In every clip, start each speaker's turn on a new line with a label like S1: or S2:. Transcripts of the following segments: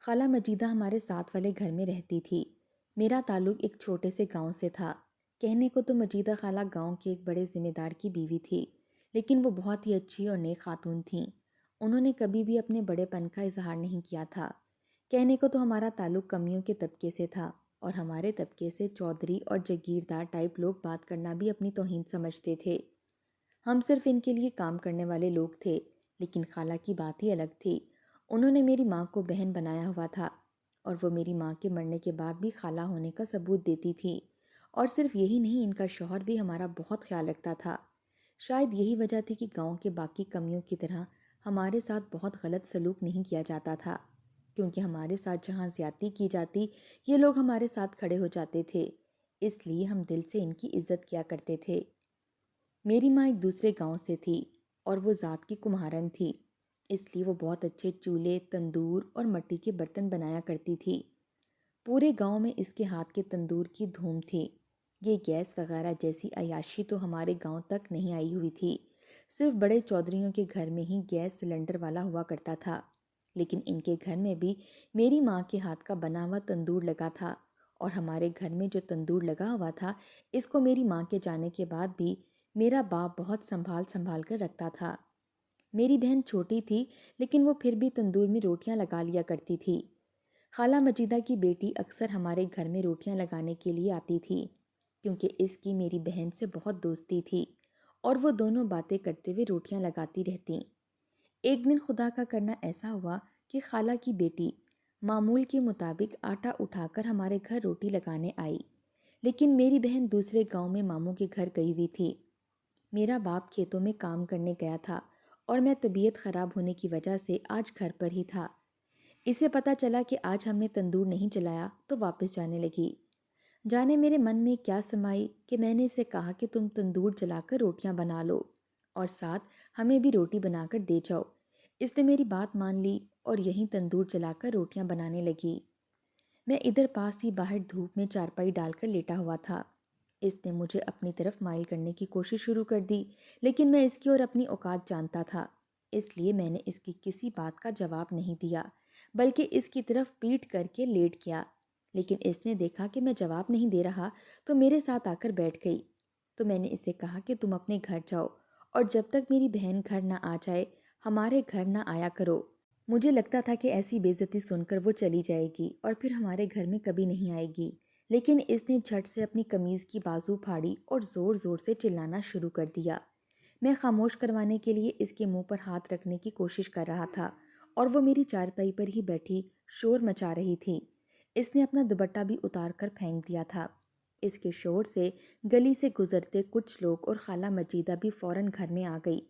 S1: خالہ مجیدہ ہمارے ساتھ والے گھر میں رہتی تھی۔ میرا تعلق ایک چھوٹے سے گاؤں سے تھا۔ کہنے کو تو مجیدہ خالہ گاؤں کے ایک بڑے ذمہ دار کی بیوی تھی، لیکن وہ بہت ہی اچھی اور نیک خاتون تھیں۔ انہوں نے کبھی بھی اپنے بڑے پن کا اظہار نہیں کیا تھا۔ کہنے کو تو ہمارا تعلق کمیوں کے طبقے سے تھا، اور ہمارے طبقے سے چودھری اور جگیردار ٹائپ لوگ بات کرنا بھی اپنی توہین سمجھتے تھے۔ ہم صرف ان کے لیے کام کرنے والے لوگ تھے، لیکن خالہ کی بات ہی الگ تھی۔ انہوں نے میری ماں کو بہن بنایا ہوا تھا، اور وہ میری ماں کے مرنے کے بعد بھی خالہ ہونے کا ثبوت دیتی تھی۔ اور صرف یہی نہیں، ان کا شوہر بھی ہمارا بہت خیال رکھتا تھا۔ شاید یہی وجہ تھی کہ گاؤں کے باقی کمیوں کی طرح ہمارے ساتھ بہت غلط سلوک نہیں کیا جاتا تھا، کیونکہ ہمارے ساتھ جہاں زیادتی کی جاتی، یہ لوگ ہمارے ساتھ کھڑے ہو جاتے تھے، اس لیے ہم دل سے ان کی عزت کیا کرتے تھے۔ میری ماں ایک دوسرے گاؤں سے تھی، اور وہ ذات کی کمہارن تھی، اس لیے وہ بہت اچھے چولہے، تندور اور مٹی کے برتن بنایا کرتی تھی۔ پورے گاؤں میں اس کے ہاتھ کے تندور کی دھوم تھی۔ یہ گیس وغیرہ جیسی عیاشی تو ہمارے گاؤں تک نہیں آئی ہوئی تھی۔ صرف بڑے چودھریوں کے گھر میں ہی گیس سلنڈر والا ہوا کرتا تھا، لیکن ان کے گھر میں بھی میری ماں کے ہاتھ کا بنا ہوا تندور لگا تھا، اور ہمارے گھر میں جو تندور لگا ہوا تھا، اس کو میری ماں کے جانے کے بعد بھی میرا باپ بہت سنبھال سنبھال کر رکھتا تھا۔ میری بہن چھوٹی تھی، لیکن وہ پھر بھی تندور میں روٹیاں لگا لیا کرتی تھی۔ خالہ مجیدہ کی بیٹی اکثر ہمارے گھر میں روٹیاں لگانے کے لیے آتی تھی، کیونکہ اس کی میری بہن سے بہت دوستی تھی، اور وہ دونوں باتیں کرتے ہوئے روٹیاں لگاتی رہتیں۔ ایک دن خدا کا کرنا ایسا ہوا کہ خالہ کی بیٹی معمول کے مطابق آٹا اٹھا کر ہمارے گھر روٹی لگانے آئی، لیکن میری بہن دوسرے گاؤں میں ماموں کے گھر گئی ہوئی تھی۔ میرا باپ کھیتوں میں کام کرنے گیا تھا، اور میں طبیعت خراب ہونے کی وجہ سے آج گھر پر ہی تھا۔ اسے پتا چلا کہ آج ہم نے تندور نہیں چلایا تو واپس جانے لگی۔ جانے میرے من میں کیا سمائی کہ میں نے اسے کہا کہ تم تندور جلا کر روٹیاں بنا لو، اور ساتھ ہمیں بھی روٹی بنا کر دے جاؤ۔ اس نے میری بات مان لی، اور یہیں تندور جلا کر روٹیاں بنانے لگی۔ میں ادھر پاس ہی باہر دھوپ میں چارپائی ڈال کر لیٹا ہوا تھا۔ اس نے مجھے اپنی طرف مائل کرنے کی کوشش شروع کر دی، لیکن میں اس کی اور اپنی اوقات جانتا تھا، اس لیے میں نے اس کی کسی بات کا جواب نہیں دیا، بلکہ اس کی طرف پیٹ کر کے لیٹ گیا۔ لیکن اس نے دیکھا کہ میں جواب نہیں دے رہا، تو میرے ساتھ آ کر بیٹھ گئی۔ تو میں نے اسے کہا کہ تم اپنے گھر جاؤ، اور جب تک میری بہن گھر نہ آ جائے ہمارے گھر نہ آیا کرو۔ مجھے لگتا تھا کہ ایسی بے عزتی سن کر وہ چلی جائے گی، اور پھر ہمارے گھر میں کبھی نہیں آئے گی، لیکن اس نے جھٹ سے اپنی قمیض کی بازو پھاڑی اور زور زور سے چلانا شروع کر دیا۔ میں خاموش کروانے کے لیے اس کے منہ پر ہاتھ رکھنے کی کوشش کر رہا تھا، اور وہ میری چارپائی پر ہی بیٹھی شور مچا رہی تھی۔ اس نے اپنا دوپٹہ بھی اتار کر پھینک دیا تھا۔ اس کے شور سے گلی سے گزرتے کچھ لوگ اور خالہ مجیدہ بھی فوراً گھر میں آ گئی۔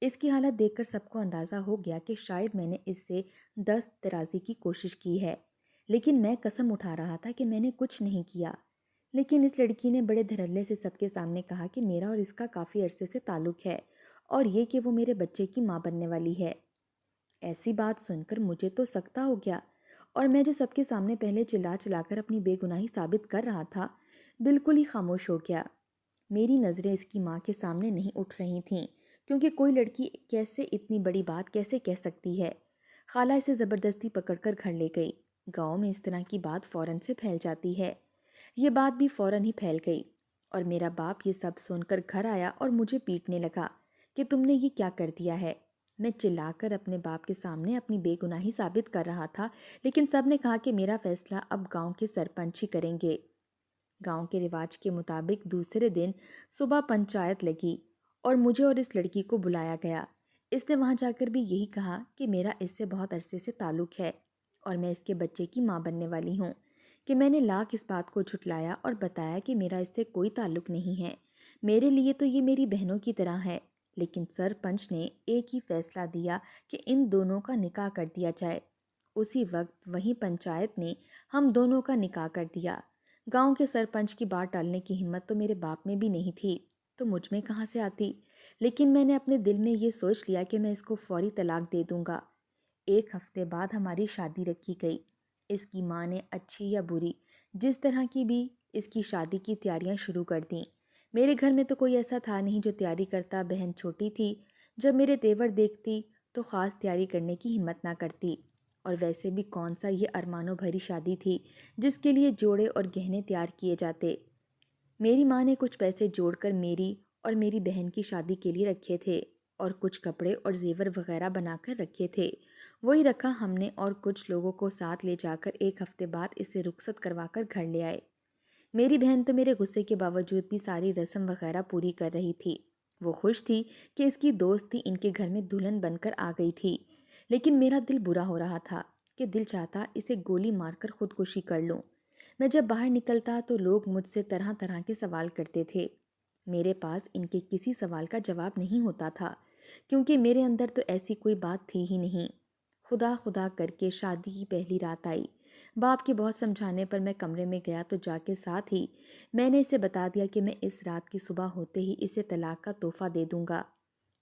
S1: اس کی حالت دیکھ کر سب کو اندازہ ہو گیا کہ شاید میں نے اس سے دست درازی کی کوشش کی ہے، لیکن میں قسم اٹھا رہا تھا کہ میں نے کچھ نہیں کیا۔ لیکن اس لڑکی نے بڑے دھڑلے سے سب کے سامنے کہا کہ میرا اور اس کا کافی عرصے سے تعلق ہے، اور یہ کہ وہ میرے بچے کی ماں بننے والی ہے۔ ایسی بات سن کر مجھے تو سکتہ ہو گیا، اور میں جو سب کے سامنے پہلے چلا چلا کر اپنی بے گناہی ثابت کر رہا تھا، بالکل ہی خاموش ہو گیا۔ میری نظریں اس کی ماں کے سامنے نہیں اٹھ رہی تھیں، کیونکہ کوئی لڑکی کیسے اتنی بڑی بات کیسے کہہ سکتی ہے۔ خالہ اسے زبردستی پکڑ کر گھر لے گئی۔ گاؤں میں اس طرح کی بات فوراً سے پھیل جاتی ہے۔ یہ بات بھی فوراً ہی پھیل گئی، اور میرا باپ یہ سب سن کر گھر آیا اور مجھے پیٹنے لگا کہ تم نے یہ کیا کر دیا ہے۔ میں چلا کر اپنے باپ کے سامنے اپنی بے گناہی ثابت کر رہا تھا، لیکن سب نے کہا کہ میرا فیصلہ اب گاؤں کے سرپنچ ہی کریں گے۔ گاؤں کے رواج کے مطابق دوسرے دن صبح پنچایت لگی، اور مجھے اور اس لڑکی کو بلایا گیا۔ اس نے وہاں جا کر بھی یہی کہا کہ میرا اس سے بہت عرصے سے تعلق ہے، اور میں اس کے بچے کی ماں بننے والی ہوں، کہ میں نے لاکھ اس بات کو جھٹلایا اور بتایا کہ میرا اس سے کوئی تعلق نہیں ہے، میرے لیے تو یہ میری بہنوں کی طرح ہے۔ لیکن سرپنچ نے ایک ہی فیصلہ دیا کہ ان دونوں کا نکاح کر دیا جائے۔ اسی وقت وہیں پنچایت نے ہم دونوں کا نکاح کر دیا۔ گاؤں کے سرپنچ کی بات ٹالنے کی ہمت تو میرے باپ میں بھی نہیں تھی، تو مجھ میں کہاں سے آتی؟ لیکن میں نے اپنے دل میں یہ سوچ لیا کہ میں اس کو فوری طلاق دے دوں گا۔ ایک ہفتے بعد ہماری شادی رکھی گئی۔ اس کی ماں نے اچھی یا بری جس طرح کی بھی اس کی شادی کی تیاریاں شروع کر دیں۔ میرے گھر میں تو کوئی ایسا تھا نہیں جو تیاری کرتا، بہن چھوٹی تھی، جب میرے تیور دیکھتی تو خاص تیاری کرنے کی ہمت نہ کرتی، اور ویسے بھی کون سا یہ ارمانوں بھری شادی تھی جس کے لیے جوڑے اور گہنے تیار کیے جاتے۔ میری ماں نے کچھ پیسے جوڑ کر میری اور میری بہن کی شادی کے لیے رکھے تھے، اور کچھ کپڑے اور زیور وغیرہ بنا کر رکھے تھے۔ وہی رکھا ہم نے، اور کچھ لوگوں کو ساتھ لے جا کر 1 ہفتے بعد اسے رخصت کروا کر گھر لے آئے۔ میری بہن تو میرے غصے کے باوجود بھی ساری رسم وغیرہ پوری کر رہی تھی۔ وہ خوش تھی کہ اس کی دوست تھی ان کے گھر میں دلہن بن کر آ گئی تھی، لیکن میرا دل برا ہو رہا تھا کہ دل چاہتا اسے گولی مار کر خودکشی کر لوں۔ میں جب باہر نکلتا تو لوگ مجھ سے طرح طرح کے سوال کرتے تھے۔ میرے پاس ان کے کسی سوال کا جواب نہیں ہوتا تھا، کیونکہ میرے اندر تو ایسی کوئی بات تھی ہی نہیں۔ خدا خدا کر کے شادی کی پہلی رات آئی۔ باپ کے بہت سمجھانے پر میں کمرے میں گیا تو جا کے ساتھ ہی میں نے اسے بتا دیا کہ میں اس رات کی صبح ہوتے ہی اسے طلاق کا تحفہ دے دوں گا۔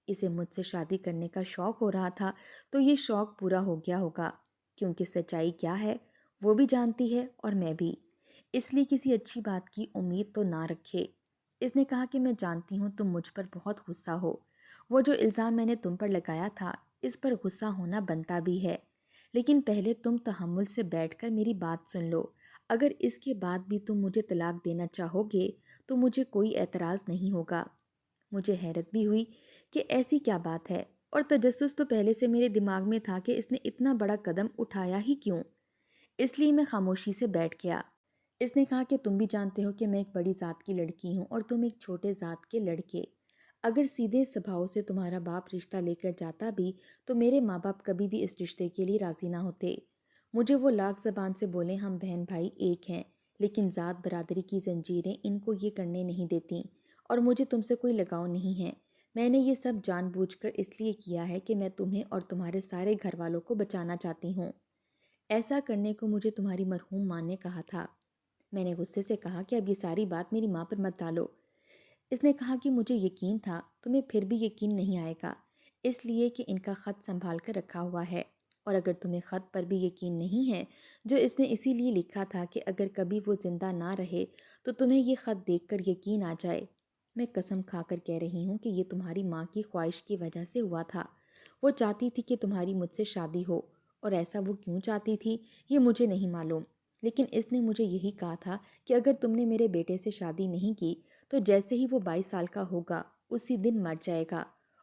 S1: اسے مجھ سے شادی کرنے کا شوق ہو رہا تھا تو یہ شوق پورا ہو گیا ہوگا، کیونکہ سچائی کیا ہے وہ بھی جانتی ہے اور میں بھی، اس لیے کسی اچھی بات کی امید تو نہ رکھے۔ اس نے کہا کہ میں جانتی ہوں تم مجھ پر بہت غصہ ہو، وہ جو الزام میں نے تم پر لگایا تھا اس پر غصہ ہونا بنتا بھی ہے، لیکن پہلے تم تحمل سے بیٹھ کر میری بات سن لو۔ اگر اس کے بعد بھی تم مجھے طلاق دینا چاہو گے تو مجھے کوئی اعتراض نہیں ہوگا۔ مجھے حیرت بھی ہوئی کہ ایسی کیا بات ہے، اور تجسس تو پہلے سے میرے دماغ میں تھا کہ اس نے اتنا بڑا قدم اٹھایا ہی کیوں۔ اس لیے میں خاموشی سے بیٹھ گیا۔ اس نے کہا کہ تم بھی جانتے ہو کہ میں ایک بڑی ذات کی لڑکی ہوں اور تم ایک چھوٹے ذات کے لڑکے۔ اگر سیدھے سبھاؤ سے تمہارا باپ رشتہ لے کر جاتا بھی تو میرے ماں باپ کبھی بھی اس رشتے کے لیے راضی نہ ہوتے۔ مجھے وہ لاکھ زبان سے بولیں ہم بہن بھائی ایک ہیں، لیکن ذات برادری کی زنجیریں ان کو یہ کرنے نہیں دیتیں، اور مجھے تم سے کوئی لگاؤ نہیں ہے۔ میں نے یہ سب جان بوجھ کر اس لیے کیا ہے کہ میں تمہیں اور تمہارے سارے گھر والوں کو بچانا چاہتی ہوں۔ ایسا کرنے کو مجھے تمہاری مرحوم ماں نے کہا تھا۔ میں نے غصے سے کہا کہ اب یہ ساری بات میری ماں پر مت ڈالو۔ اس نے کہا کہ مجھے یقین تھا تمہیں پھر بھی یقین نہیں آئے گا، اس لیے کہ ان کا خط سنبھال کر رکھا ہوا ہے، اور اگر تمہیں خط پر بھی یقین نہیں ہے جو اس نے اسی لیے لکھا تھا کہ اگر کبھی وہ زندہ نہ رہے تو تمہیں یہ خط دیکھ کر یقین آ جائے، میں قسم کھا کر کہہ رہی ہوں کہ یہ تمہاری ماں کی خواہش کی وجہ سے ہوا تھا۔ وہ چاہتی تھی کہ تمہاری مجھ سے شادی ہو، اور ایسا وہ کیوں چاہتی تھی یہ مجھے نہیں معلوم، لیکن اس نے مجھے یہی کہا تھا کہ اگر تم نے میرے بیٹے سے شادی نہیں کی تو جیسے ہی وہ 22 سال کا ہوگا اسی دن مر جائے گا،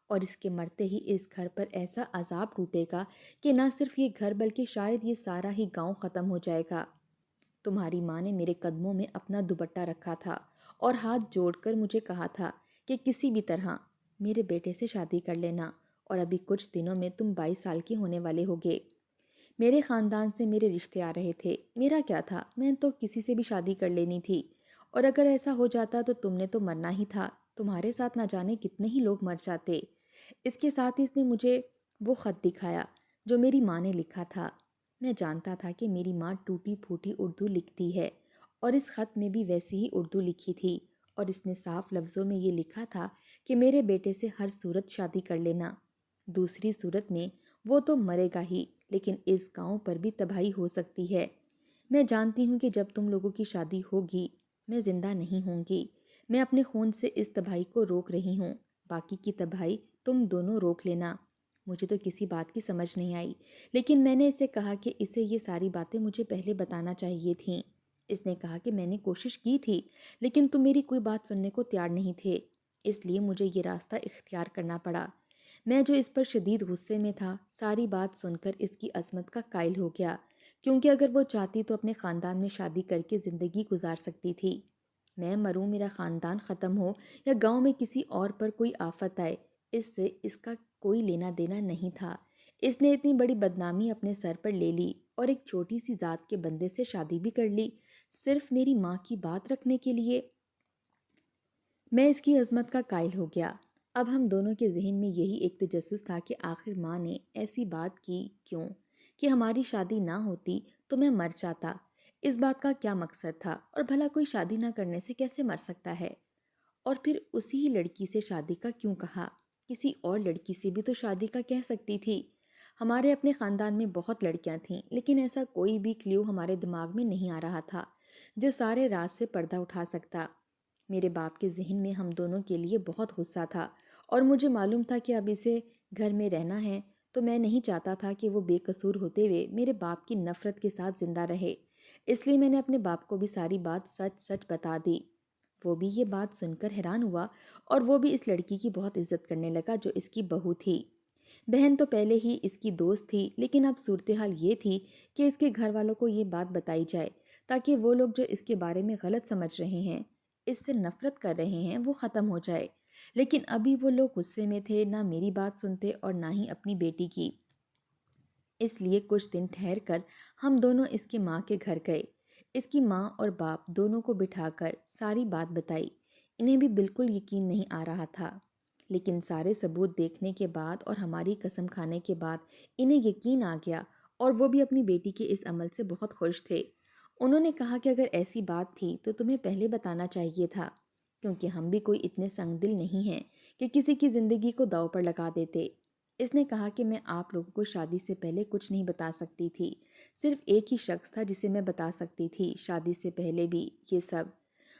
S1: اور اس کے مرتے ہی اس گھر پر ایسا عذاب ٹوٹے گا کہ نہ صرف یہ گھر بلکہ شاید یہ سارا ہی گاؤں ختم ہو جائے گا۔ تمہاری ماں نے میرے قدموں میں اپنا دوپٹہ رکھا تھا اور ہاتھ جوڑ کر مجھے کہا تھا کہ کسی بھی طرح میرے بیٹے سے شادی کر لینا، اور ابھی کچھ دنوں میں تم 22 سال کے ہونے والے ہوگے۔ میرے خاندان سے میرے رشتے آ رہے تھے، میرا کیا تھا، میں تو کسی سے بھی شادی کر لینی تھی، اور اگر ایسا ہو جاتا تو تم نے تو مرنا ہی تھا، تمہارے ساتھ نہ جانے کتنے ہی لوگ مر جاتے۔ اس کے ساتھ ہی اس نے مجھے وہ خط دکھایا جو میری ماں نے لکھا تھا۔ میں جانتا تھا کہ میری ماں ٹوٹی پھوٹی اردو لکھتی ہے، اور اس خط میں بھی ویسی ہی اردو لکھی تھی، اور اس نے صاف لفظوں میں یہ لکھا تھا کہ میرے بیٹے سے ہر صورت شادی کر لینا، دوسری صورت میں وہ تو مرے گا ہی، لیکن اس گاؤں پر بھی تباہی ہو سکتی ہے۔ میں جانتی ہوں کہ جب تم لوگوں کی شادی ہوگی میں زندہ نہیں ہوں گی، میں اپنے خون سے اس تباہی کو روک رہی ہوں، باقی کی تباہی تم دونوں روک لینا۔ مجھے تو کسی بات کی سمجھ نہیں آئی، لیکن میں نے اسے کہا کہ اسے یہ ساری باتیں مجھے پہلے بتانا چاہیے تھیں۔ اس نے کہا کہ میں نے کوشش کی تھی لیکن تم میری کوئی بات سننے کو تیار نہیں تھے، اس لیے مجھے یہ راستہ اختیار کرنا پڑا۔ میں جو اس پر شدید غصے میں تھا ساری بات سن کر اس کی عظمت کا قائل ہو گیا، کیونکہ اگر وہ چاہتی تو اپنے خاندان میں شادی کر کے زندگی گزار سکتی تھی۔ میں مروں، میرا خاندان ختم ہو، یا گاؤں میں کسی اور پر کوئی آفت آئے، اس سے اس کا کوئی لینا دینا نہیں تھا۔ اس نے اتنی بڑی بدنامی اپنے سر پر لے لی اور ایک چھوٹی سی ذات کے بندے سے شادی بھی کر لی، صرف میری ماں کی بات رکھنے کے لیے۔ میں اس کی عظمت کا قائل ہو گیا۔ اب ہم دونوں کے ذہن میں یہی ایک تجسس تھا کہ آخر ماں نے ایسی بات کی کیوں کہ ہماری شادی نہ ہوتی تو میں مر جاتا۔ اس بات کا کیا مقصد تھا، اور بھلا کوئی شادی نہ کرنے سے کیسے مر سکتا ہے؟ اور پھر اسی ہی لڑکی سے شادی کا کیوں کہا؟ کسی اور لڑکی سے بھی تو شادی کا کہہ سکتی تھی۔ ہمارے اپنے خاندان میں بہت لڑکیاں تھیں، لیکن ایسا کوئی بھی کلیو ہمارے دماغ میں نہیں آ رہا تھا جو سارے راز سے پردہ اٹھا سکتا۔ میرے باپ کے ذہن میں ہم دونوں کے لیے بہت غصہ تھا، اور مجھے معلوم تھا کہ اب اسے گھر میں رہنا ہے تو میں نہیں چاہتا تھا کہ وہ بے قصور ہوتے ہوئے میرے باپ کی نفرت کے ساتھ زندہ رہے، اس لیے میں نے اپنے باپ کو بھی ساری بات سچ سچ بتا دی۔ وہ بھی یہ بات سن کر حیران ہوا اور وہ بھی اس لڑکی کی بہت عزت کرنے لگا جو اس کی بہو تھی۔ بہن تو پہلے ہی اس کی دوست تھی، لیکن اب صورتحال یہ تھی کہ اس کے گھر والوں کو یہ بات بتائی جائے تاکہ وہ لوگ جو اس کے بارے میں غلط سمجھ رہے ہیں، اس سے نفرت کر رہے ہیں، وہ ختم ہو جائے۔ لیکن ابھی وہ لوگ غصے میں تھے، نہ میری بات سنتے اور نہ ہی اپنی بیٹی کی۔ اس لیے کچھ دن ٹھہر کر ہم دونوں اس کی ماں کے گھر گئے۔ اس کی ماں اور باپ دونوں کو بٹھا کر ساری بات بتائی۔ انہیں بھی بالکل یقین نہیں آ رہا تھا، لیکن سارے ثبوت دیکھنے کے بعد اور ہماری قسم کھانے کے بعد انہیں یقین آ گیا، اور وہ بھی اپنی بیٹی کے اس عمل سے بہت خوش تھے۔ انہوں نے کہا کہ اگر ایسی بات تھی تو تمہیں پہلے بتانا چاہیے تھا، کیونکہ ہم بھی کوئی اتنے سنگ دل نہیں ہیں کہ کسی کی زندگی کو داؤ پر لگا دیتے۔ اس نے کہا کہ میں آپ لوگوں کو شادی سے پہلے کچھ نہیں بتا سکتی تھی، صرف ایک ہی شخص تھا جسے میں بتا سکتی تھی، شادی سے پہلے بھی یہ سب۔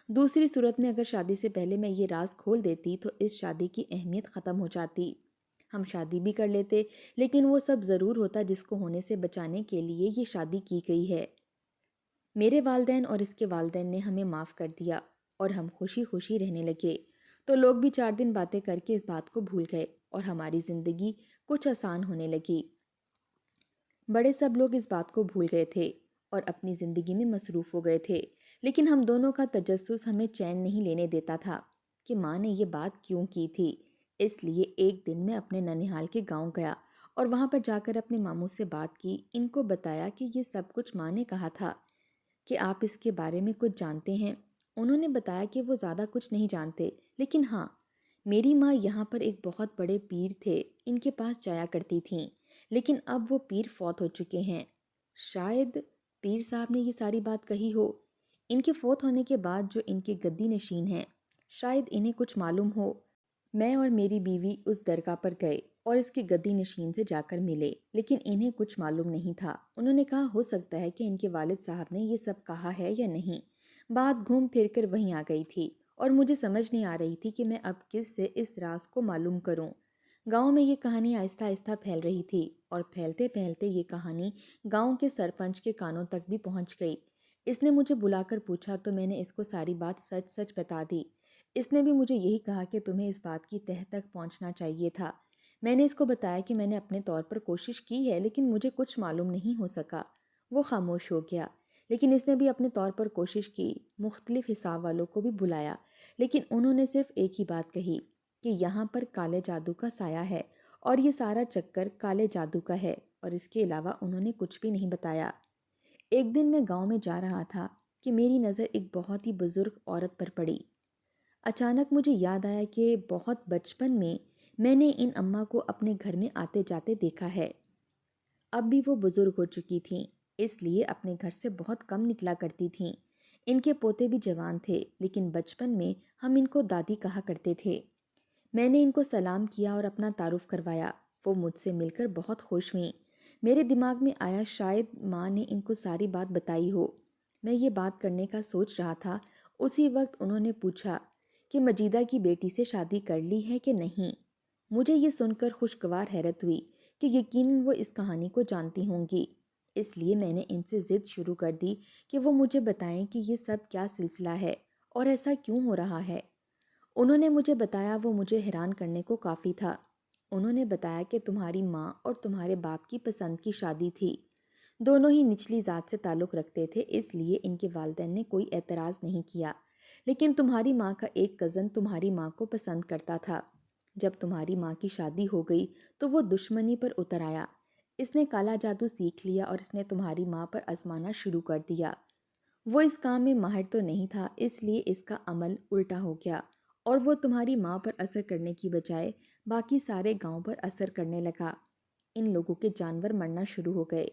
S1: دوسری صورت میں اگر شادی سے پہلے میں یہ راز کھول دیتی تو اس شادی کی اہمیت ختم ہو جاتی، ہم شادی بھی کر لیتے، لیکن وہ سب ضرور ہوتا جس کو ہونے سے بچانے کے لیے یہ شادی کی گئی ہے۔ میرے والدین اور اس کے والدین نے ہمیں معاف کر دیا اور ہم خوشی خوشی رہنے لگے، تو لوگ بھی 4 دن باتیں کر کے اس بات کو بھول گئے اور ہماری زندگی کچھ آسان ہونے لگی۔ بڑے سب لوگ اس بات کو بھول گئے تھے اور اپنی زندگی میں مصروف ہو گئے تھے، لیکن ہم دونوں کا تجسس ہمیں چین نہیں لینے دیتا تھا کہ ماں نے یہ بات کیوں کی تھی۔ اس لیے ایک دن میں اپنے ننیہال کے گاؤں گیا اور وہاں پر جا کر اپنے ماموں سے بات کی، ان کو بتایا کہ یہ سب کچھ ماں نے کہا تھا کہ آپ اس کے بارے میں کچھ جانتے ہیں۔ انہوں نے بتایا کہ وہ زیادہ کچھ نہیں جانتے، لیکن ہاں، میری ماں یہاں پر ایک بہت بڑے پیر تھے، ان کے پاس جایا کرتی تھیں، لیکن اب وہ پیر فوت ہو چکے ہیں۔ شاید پیر صاحب نے یہ ساری بات کہی ہو۔ ان کے فوت ہونے کے بعد جو ان کے گدی نشین ہیں، شاید انہیں کچھ معلوم ہو۔ میں اور میری بیوی اس درگاہ پر گئے اور اس کے گدی نشین سے جا کر ملے، لیکن انہیں کچھ معلوم نہیں تھا۔ انہوں نے کہا ہو سکتا ہے کہ ان کے والد صاحب نے یہ سب کہا ہے یا نہیں۔ بات گھوم پھر کر وہیں آ گئی تھی اور مجھے سمجھ نہیں آ رہی تھی کہ میں اب کس سے اس راز کو معلوم کروں۔ گاؤں میں یہ کہانی آہستہ آہستہ پھیل رہی تھی اور پھیلتے پھیلتے یہ کہانی گاؤں کے سرپنچ کے کانوں تک بھی پہنچ گئی۔ اس نے مجھے بلا کر پوچھا تو میں نے اس کو ساری بات سچ سچ بتا دی۔ اس نے بھی مجھے یہی کہا کہ تمہیں اس بات کی تہہ تک پہنچنا چاہیے تھا۔ میں نے اس کو بتایا کہ میں نے اپنے طور پر کوشش کی ہے، لیکن مجھے کچھ معلوم نہیں ہو سکا۔ وہ خاموش ہو گیا، لیکن اس نے بھی اپنے طور پر کوشش کی، مختلف حساب والوں کو بھی بلایا، لیکن انہوں نے صرف ایک ہی بات کہی کہ یہاں پر کالے جادو کا سایہ ہے اور یہ سارا چکر کالے جادو کا ہے، اور اس کے علاوہ انہوں نے کچھ بھی نہیں بتایا۔ ایک دن میں گاؤں میں جا رہا تھا کہ میری نظر ایک بہت ہی بزرگ عورت پر پڑی۔ اچانک مجھے یاد آیا کہ بہت بچپن میں نے ان اماں کو اپنے گھر میں آتے جاتے دیکھا ہے۔ اب بھی وہ بزرگ ہو چکی تھیں، اس لیے اپنے گھر سے بہت کم نکلا کرتی تھیں۔ ان کے پوتے بھی جوان تھے، لیکن بچپن میں ہم ان کو دادی کہا کرتے تھے۔ میں نے ان کو سلام کیا اور اپنا تعارف کروایا۔ وہ مجھ سے مل کر بہت خوش ہوئیں۔ میرے دماغ میں آیا شاید ماں نے ان کو ساری بات بتائی ہو۔ میں یہ بات کرنے کا سوچ رہا تھا، اسی وقت انہوں نے پوچھا کہ مجیدہ کی بیٹی سے شادی کر لی ہے کہ نہیں۔ مجھے یہ سن کر خوشگوار حیرت ہوئی کہ یقیناً وہ اس کہانی کو جانتی ہوں گی، اس لیے میں نے ان سے ضد شروع کر دی کہ وہ مجھے بتائیں کہ یہ سب کیا سلسلہ ہے اور ایسا کیوں ہو رہا ہے۔ انہوں نے مجھے بتایا، وہ مجھے حیران کرنے کو کافی تھا۔ انہوں نے بتایا کہ تمہاری ماں اور تمہارے باپ کی پسند کی شادی تھی، دونوں ہی نچلی ذات سے تعلق رکھتے تھے، اس لیے ان کے والدین نے کوئی اعتراض نہیں کیا، لیکن تمہاری ماں کا ایک کزن تمہاری ماں کو پسند کرتا تھا۔ جب تمہاری ماں کی شادی ہو گئی تو وہ دشمنی پر اتر آیا، اس نے کالا جادو سیکھ لیا اور اس نے تمہاری ماں پر آزمانا شروع کر دیا۔ وہ اس کام میں ماہر تو نہیں تھا، اس لیے اس کا عمل الٹا ہو گیا اور وہ تمہاری ماں پر اثر کرنے کی بجائے باقی سارے گاؤں پر اثر کرنے لگا۔ ان لوگوں کے جانور مرنا شروع ہو گئے،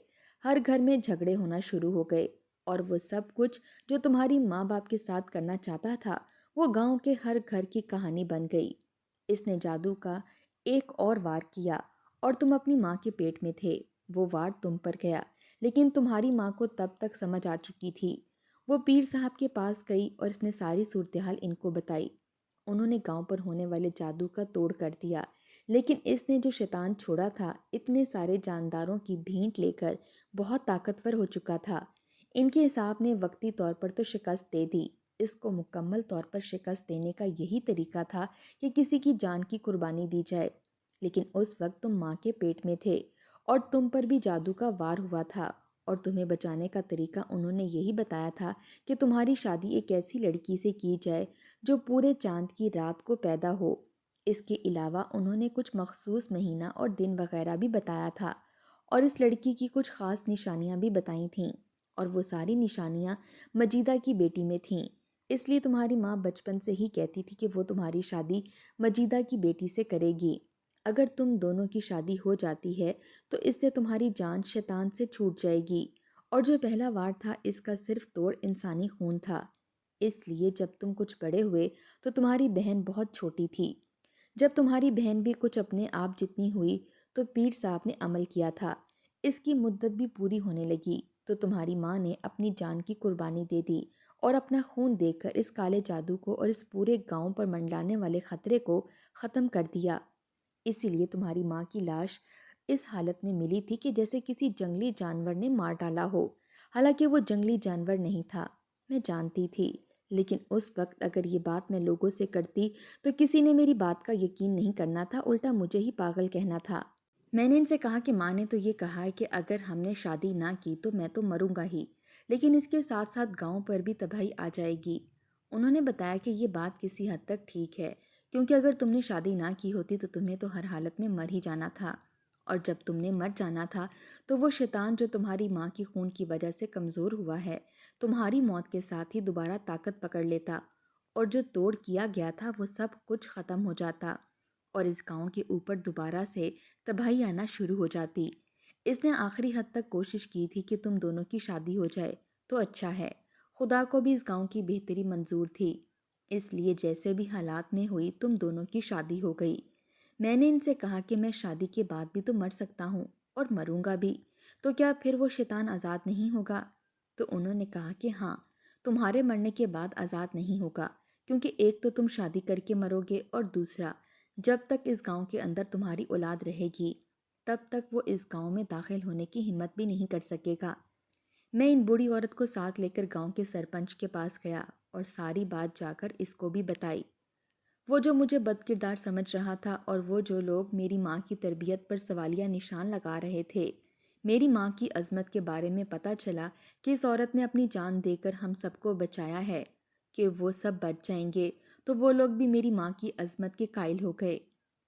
S1: ہر گھر میں جھگڑے ہونا شروع ہو گئے، اور وہ سب کچھ جو تمہاری ماں باپ کے ساتھ کرنا چاہتا تھا وہ گاؤں کے ہر گھر کی کہانی بن گئی۔ اس نے جادو کا ایک اور وار کیا اور تم اپنی ماں کے پیٹ میں تھے، وہ وار تم پر گیا، لیکن تمہاری ماں کو تب تک سمجھ آ چکی تھی۔ وہ پیر صاحب کے پاس گئی اور اس نے ساری صورتحال ان کو بتائی۔ انہوں نے گاؤں پر ہونے والے جادو کا توڑ کر دیا، لیکن اس نے جو شیطان چھوڑا تھا اتنے سارے جانداروں کی بھینٹ لے کر بہت طاقتور ہو چکا تھا۔ ان کے حساب نے وقتی طور پر تو شکست دے دی، اس کو مکمل طور پر شکست دینے کا یہی طریقہ تھا کہ کسی کی جان کی قربانی دی جائے۔ لیکن اس وقت تم ماں کے پیٹ میں تھے اور تم پر بھی جادو کا وار ہوا تھا، اور تمہیں بچانے کا طریقہ انہوں نے یہی بتایا تھا کہ تمہاری شادی ایک ایسی لڑکی سے کی جائے جو پورے چاند کی رات کو پیدا ہو۔ اس کے علاوہ انہوں نے کچھ مخصوص مہینہ اور دن وغیرہ بھی بتایا تھا، اور اس لڑکی کی کچھ خاص نشانیاں بھی بتائی تھیں، اور وہ ساری نشانیاں مجیدہ کی بیٹی میں تھیں۔ اس لیے تمہاری ماں بچپن سے ہی کہتی تھی کہ وہ تمہاری شادی مجیدہ کی بیٹی سے کرے گی۔ اگر تم دونوں کی شادی ہو جاتی ہے تو اس سے تمہاری جان شیطان سے چھوٹ جائے گی، اور جو پہلا وار تھا اس کا صرف توڑ انسانی خون تھا۔ اس لیے جب تم کچھ بڑے ہوئے تو تمہاری بہن بہت چھوٹی تھی۔ جب تمہاری بہن بھی کچھ اپنے آپ جتنی ہوئی تو پیر صاحب نے عمل کیا تھا، اس کی مدت بھی پوری ہونے لگی تو تمہاری ماں نے اپنی جان کی قربانی دے دی اور اپنا خون دے کر اس کالے جادو کو اور اس پورے گاؤں پر منڈلانے والے خطرے کو ختم کر دیا۔ اسی لیے تمہاری ماں کی لاش اس حالت میں ملی تھی کہ جیسے کسی جنگلی جانور نے مار ڈالا ہو، حالانکہ وہ جنگلی جانور نہیں تھا، میں جانتی تھی۔ لیکن اس وقت اگر یہ بات میں لوگوں سے کرتی تو کسی نے میری بات کا یقین نہیں کرنا تھا، الٹا مجھے ہی پاگل کہنا تھا۔ میں نے ان سے کہا کہ ماں نے تو یہ کہا ہے کہ اگر ہم نے شادی نہ کی تو میں تو مروں گا ہی، لیکن اس کے ساتھ ساتھ گاؤں پر بھی تباہی آ جائے گی۔ انہوں نے بتایا کہ یہ بات کسی حد تک ٹھیک ہے، کیونکہ اگر تم نے شادی نہ کی ہوتی تو تمہیں تو ہر حالت میں مر ہی جانا تھا، اور جب تم نے مر جانا تھا تو وہ شیطان جو تمہاری ماں کی خون کی وجہ سے کمزور ہوا ہے تمہاری موت کے ساتھ ہی دوبارہ طاقت پکڑ لیتا، اور جو توڑ کیا گیا تھا وہ سب کچھ ختم ہو جاتا، اور اس گاؤں کے اوپر دوبارہ سے تباہی آنا شروع ہو جاتی۔ اس نے آخری حد تک کوشش کی تھی کہ تم دونوں کی شادی ہو جائے تو اچھا ہے، خدا کو بھی اس گاؤں کی بہتری منظور تھی، اس لیے جیسے بھی حالات میں ہوئی تم دونوں کی شادی ہو گئی۔ میں نے ان سے کہا کہ میں شادی کے بعد بھی تو مر سکتا ہوں اور مروں گا بھی، تو کیا پھر وہ شیطان آزاد نہیں ہوگا؟ تو انہوں نے کہا کہ ہاں، تمہارے مرنے کے بعد آزاد نہیں ہوگا، کیونکہ ایک تو تم شادی کر کے مرو گے، اور دوسرا جب تک اس گاؤں کے اندر تمہاری اولاد رہے گی تب تک وہ اس گاؤں میں داخل ہونے کی ہمت بھی نہیں کر سکے گا۔ میں ان بوڑھی عورت کو ساتھ لے کر گاؤں کے سرپنچ کے پاس گیا اور ساری بات جا کر اس کو بھی بتائی۔ وہ جو مجھے بد کردار سمجھ رہا تھا اور وہ جو لوگ میری ماں کی تربیت پر سوالیہ نشان لگا رہے تھے، میری ماں کی عظمت کے بارے میں پتہ چلا کہ اس عورت نے اپنی جان دے کر ہم سب کو بچایا ہے، کہ وہ سب بچ جائیں گے تو وہ لوگ بھی میری ماں کی عظمت کے قائل ہو گئے۔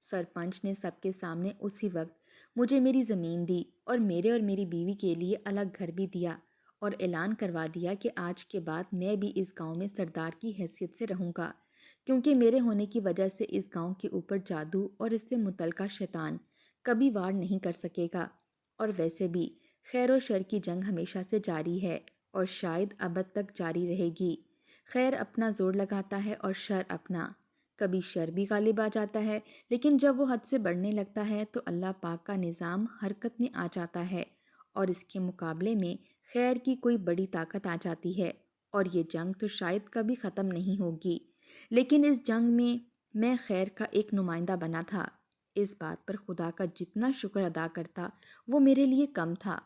S1: سرپنچ نے سب کے سامنے اسی وقت مجھے میری زمین دی اور میرے اور میری بیوی کے لیے الگ گھر بھی دیا، اور اعلان کروا دیا کہ آج کے بعد میں بھی اس گاؤں میں سردار کی حیثیت سے رہوں گا، کیونکہ میرے ہونے کی وجہ سے اس گاؤں کے اوپر جادو اور اس سے متعلقہ شیطان کبھی وار نہیں کر سکے گا، اور ویسے بھی خیر و شر کی جنگ ہمیشہ سے جاری ہے اور شاید ابد تک جاری رہے گی۔ خیر اپنا زور لگاتا ہے اور شر اپنا، کبھی شر بھی غالب آ جاتا ہے، لیکن جب وہ حد سے بڑھنے لگتا ہے تو اللہ پاک کا نظام حرکت میں آ جاتا ہے اور اس کے مقابلے میں خیر کی کوئی بڑی طاقت آ جاتی ہے، اور یہ جنگ تو شاید کبھی ختم نہیں ہوگی، لیکن اس جنگ میں خیر کا ایک نمائندہ بنا تھا۔ اس بات پر خدا کا جتنا شکر ادا کرتا وہ میرے لیے کم تھا،